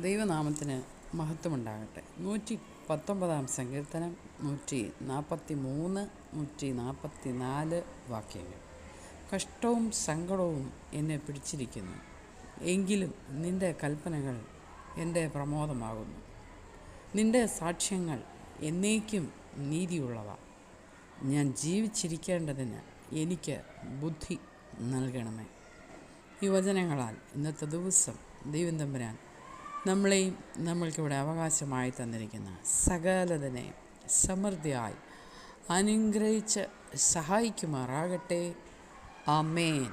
ദൈവനാമത്തിന് മഹത്വമുണ്ടാകട്ടെ. 119 സങ്കീർത്തനം 143, 144 വാക്യങ്ങൾ. കഷ്ടവും സങ്കടവും എന്നെ പിടിച്ചിരിക്കുന്നു, എങ്കിലും നിൻ്റെ കൽപ്പനകൾ എൻ്റെ പ്രമോദമാകുന്നു. നിൻ്റെ സാക്ഷ്യങ്ങൾ എന്നേക്കും നീതിയുള്ളവ. ഞാൻ ജീവിച്ചിരിക്കേണ്ടതിന് എനിക്ക് ബുദ്ധി നൽകണമേ. ഈ വചനങ്ങളാൽ ഇന്നത്തെ ദിവസം ദൈവം തമ്പുരാൻ നമ്മളെയും നമ്മൾക്കിവിടെ അവകാശമായി തന്നിരിക്കുന്ന സകലതിനെ സമൃദ്ധിയായി അനുഗ്രഹിച്ച് സഹായിക്കുമാറാകട്ടെ. ആമേൻ.